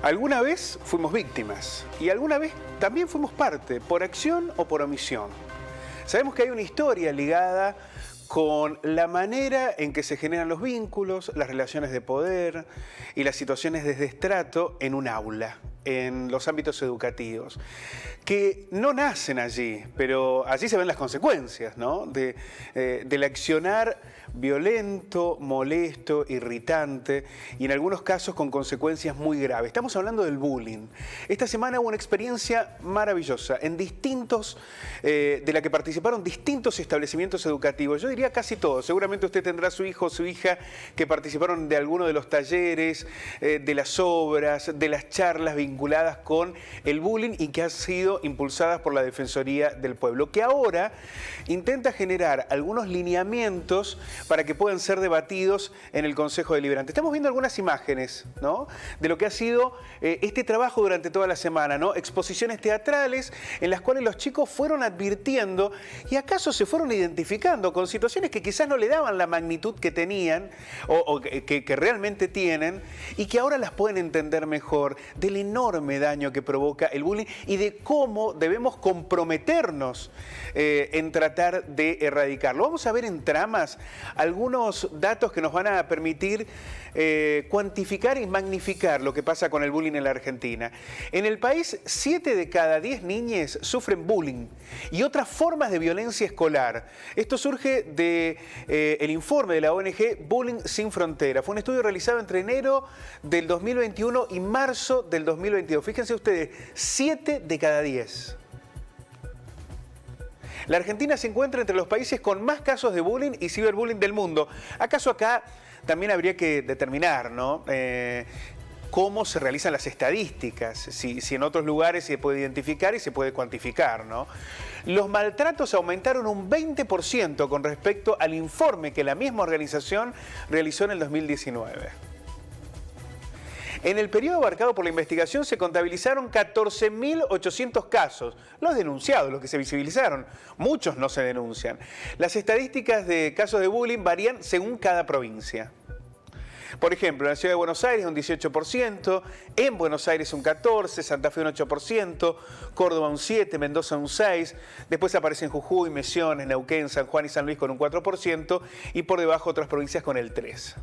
Alguna vez fuimos víctimas y alguna vez también fuimos parte, por acción o por omisión. Sabemos que hay una historia ligada con la manera en que se generan los vínculos, las relaciones de poder y las situaciones de destrato en un aula, en los ámbitos educativos, que no nacen allí, pero allí se ven las consecuencias, ¿no? Del accionar violento, molesto, irritante y en algunos casos con consecuencias muy graves. Estamos hablando del bullying. Esta semana hubo una experiencia maravillosa en de la que participaron distintos establecimientos educativos. Yo diría casi todos. Seguramente usted tendrá su hijo o su hija que participaron de alguno de los talleres, de las obras, de las charlas vinculadas con el bullying y que han sido impulsadas por la Defensoría del Pueblo, que ahora intenta generar algunos lineamientos para que puedan ser debatidos en el Consejo Deliberante. Estamos viendo algunas imágenes, ¿no?, de lo que ha sido este trabajo durante toda la semana, ¿no? Exposiciones teatrales en las cuales los chicos fueron advirtiendo y acaso se fueron identificando con situaciones que quizás no le daban la magnitud que tenían o que realmente tienen y que ahora las pueden entender mejor, del enorme daño que provoca el bullying y de cómo debemos comprometernos en tratar de erradicarlo. Vamos a ver en tramas algunos datos que nos van a permitir cuantificar y magnificar lo que pasa con el bullying en la Argentina. En el país, 7 de cada 10 niñas sufren bullying y otras formas de violencia escolar. Esto surge del informe de la ONG Bullying Sin Frontera. Fue un estudio realizado entre enero del 2021 y marzo del 2022. Fíjense ustedes, 7 de cada 10. La Argentina se encuentra entre los países con más casos de bullying y ciberbullying del mundo. ¿Acaso acá también habría que determinar, ¿no?, cómo se realizan las estadísticas? Si en otros lugares se puede identificar y se puede cuantificar, ¿no? Los maltratos aumentaron un 20% con respecto al informe que la misma organización realizó en el 2019. En el periodo abarcado por la investigación se contabilizaron 14.800 casos, los denunciados, los que se visibilizaron. Muchos no se denuncian. Las estadísticas de casos de bullying varían según cada provincia. Por ejemplo, en la ciudad de Buenos Aires un 18%, en Buenos Aires un 14%, Santa Fe un 8%, Córdoba un 7%, Mendoza un 6%, después aparecen Jujuy, Misiones, Neuquén, San Juan y San Luis con un 4% y por debajo otras provincias con el 3%.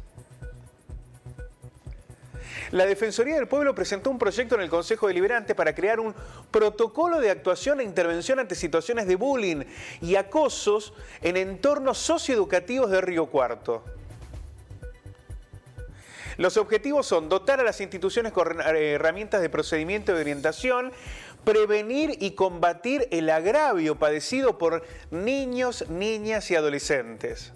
La Defensoría del Pueblo presentó un proyecto en el Consejo Deliberante para crear un protocolo de actuación e intervención ante situaciones de bullying y acosos en entornos socioeducativos de Río Cuarto. Los objetivos son dotar a las instituciones con herramientas de procedimiento de orientación, prevenir y combatir el agravio padecido por niños, niñas y adolescentes.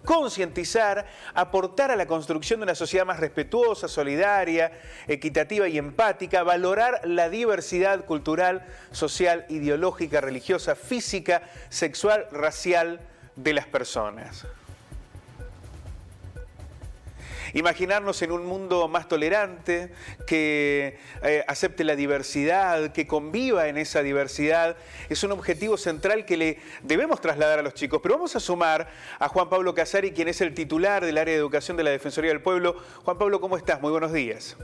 Concientizar, aportar a la construcción de una sociedad más respetuosa, solidaria, equitativa y empática, valorar la diversidad cultural, social, ideológica, religiosa, física, sexual, racial de las personas. Imaginarnos en un mundo más tolerante, que acepte la diversidad, que conviva en esa diversidad, es un objetivo central que le debemos trasladar a los chicos. Pero vamos a sumar a Juan Pablo Casari, quien es el titular del área de educación de la Defensoría del Pueblo. Juan Pablo, ¿cómo estás? Muy buenos días.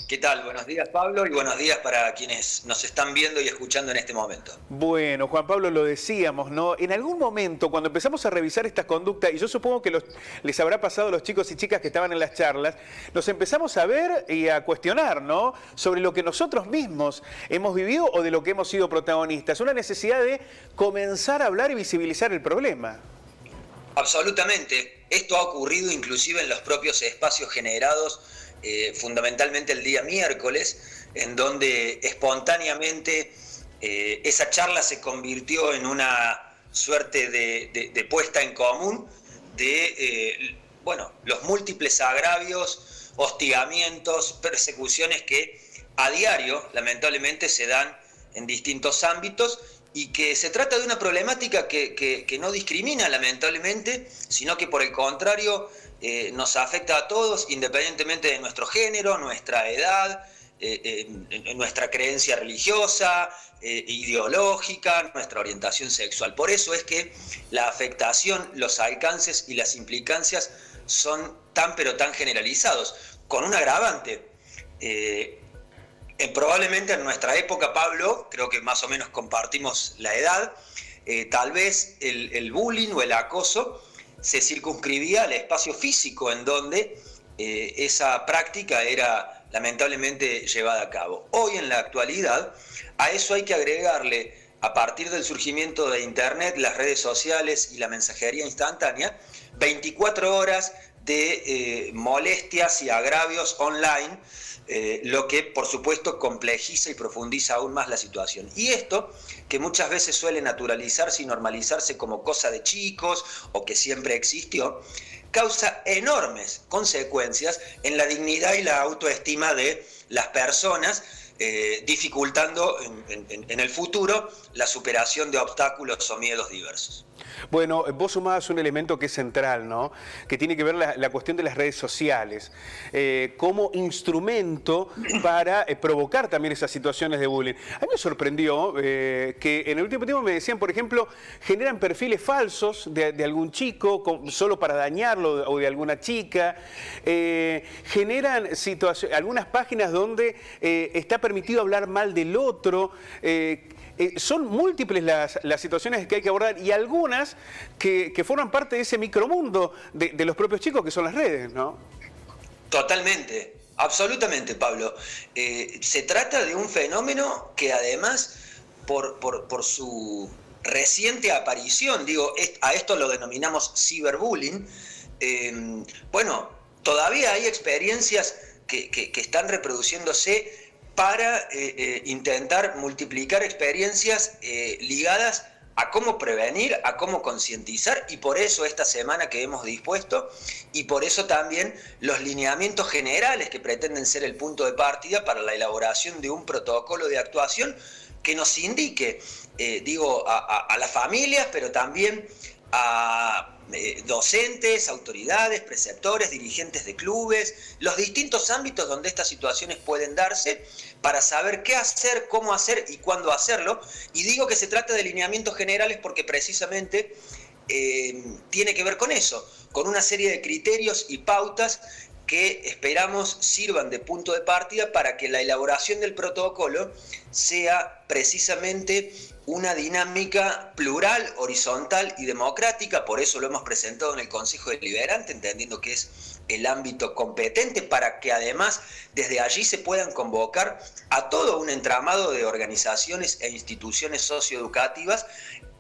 ¿Qué tal? Buenos días, Pablo, y buenos días para quienes nos están viendo y escuchando en este momento. Bueno, Juan Pablo, lo decíamos, ¿no? En algún momento, cuando empezamos a revisar estas conductas, y yo supongo que les habrá pasado a los chicos y chicas que estaban en las charlas, nos empezamos a ver y a cuestionar, ¿no?, sobre lo que nosotros mismos hemos vivido o de lo que hemos sido protagonistas. Una necesidad de comenzar a hablar y visibilizar el problema. Absolutamente. Esto ha ocurrido inclusive en los propios espacios generados fundamentalmente el día miércoles, en donde espontáneamente esa charla se convirtió en una suerte de puesta en común de los múltiples agravios, hostigamientos, persecuciones que a diario lamentablemente se dan en distintos ámbitos y que se trata de una problemática que no discrimina lamentablemente, sino que por el contrario nos afecta a todos, independientemente de nuestro género, nuestra edad, nuestra creencia religiosa, ideológica, nuestra orientación sexual. Por eso es que la afectación, los alcances y las implicancias son tan pero tan generalizados, con un agravante, Probablemente en nuestra época, Pablo, creo que más o menos compartimos la edad, tal vez el bullying o el acoso se circunscribía al espacio físico en donde esa práctica era lamentablemente llevada a cabo. Hoy en la actualidad, a eso hay que agregarle, a partir del surgimiento de Internet, las redes sociales y la mensajería instantánea, 24 horas de molestias y agravios online, lo que por supuesto complejiza y profundiza aún más la situación. Y esto, que muchas veces suele naturalizarse y normalizarse como cosa de chicos o que siempre existió, causa enormes consecuencias en la dignidad y la autoestima de las personas, dificultando en el futuro la superación de obstáculos o miedos diversos. Bueno, vos sumabas un elemento que es central, ¿no? Que tiene que ver la cuestión de las redes sociales, como instrumento para provocar también esas situaciones de bullying. A mí me sorprendió que en el último tiempo me decían, por ejemplo, generan perfiles falsos de algún chico solo para dañarlo, o de alguna chica, generan algunas páginas donde está permitido hablar mal del otro. Son múltiples las situaciones que hay que abordar y algunas que forman parte de ese micromundo de los propios chicos que son las redes, ¿no? Totalmente, absolutamente, Pablo. Se trata de un fenómeno que además, por su reciente aparición, digo, a esto lo denominamos ciberbullying, bueno, todavía hay experiencias que están reproduciéndose para intentar multiplicar experiencias ligadas a cómo prevenir, a cómo concientizar, y por eso esta semana que hemos dispuesto, y por eso también los lineamientos generales que pretenden ser el punto de partida para la elaboración de un protocolo de actuación que nos indique, a las familias, pero también a docentes, autoridades, preceptores, dirigentes de clubes, los distintos ámbitos donde estas situaciones pueden darse, para saber qué hacer, cómo hacer y cuándo hacerlo. Y digo que se trata de lineamientos generales porque precisamente tiene que ver con eso, con una serie de criterios y pautas que esperamos sirvan de punto de partida para que la elaboración del protocolo sea precisamente una dinámica plural, horizontal y democrática. Por eso lo hemos presentado en el Consejo Deliberante, entendiendo que es el ámbito competente, para que además desde allí se puedan convocar a todo un entramado de organizaciones e instituciones socioeducativas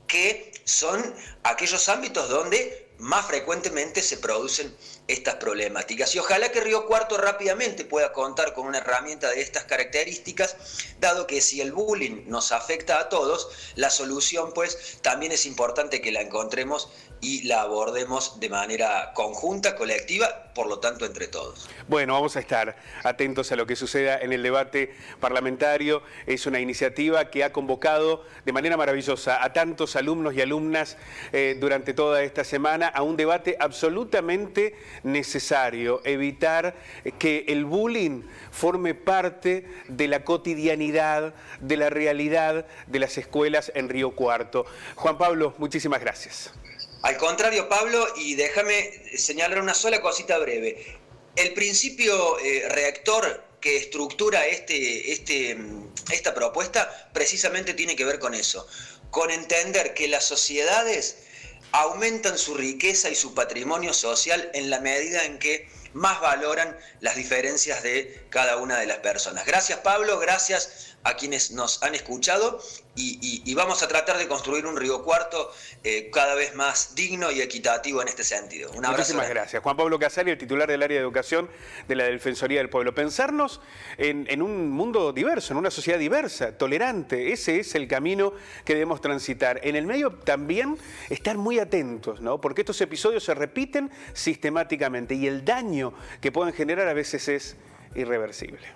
que son aquellos ámbitos donde más frecuentemente se producen estas problemáticas. Y ojalá que Río Cuarto rápidamente pueda contar con una herramienta de estas características, dado que si el bullying nos afecta a todos, la solución pues también es importante que la encontremos y la abordemos de manera conjunta, colectiva, por lo tanto entre todos. Bueno, vamos a estar atentos a lo que suceda en el debate parlamentario. Es una iniciativa que ha convocado de manera maravillosa a tantos alumnos y alumnas durante toda esta semana a un debate absolutamente necesario, evitar que el bullying forme parte de la cotidianidad, de la realidad de las escuelas en Río Cuarto. Juan Pablo, muchísimas gracias. Al contrario, Pablo, y déjame señalar una sola cosita breve. El principio rector que estructura esta propuesta precisamente tiene que ver con eso, con entender que las sociedades aumentan su riqueza y su patrimonio social en la medida en que más valoran las diferencias de cada una de las personas. Gracias, Pablo, gracias a quienes nos han escuchado y vamos a tratar de construir un Río Cuarto cada vez más digno y equitativo en este sentido. Un abrazo. Muchísimas gracias. Juan Pablo Casali, el titular del área de educación de la Defensoría del Pueblo. Pensarnos en un mundo diverso, en una sociedad diversa, tolerante. Ese es el camino que debemos transitar. En el medio también estar muy atentos, ¿no? Porque estos episodios se repiten sistemáticamente y el daño que pueden generar a veces es irreversible.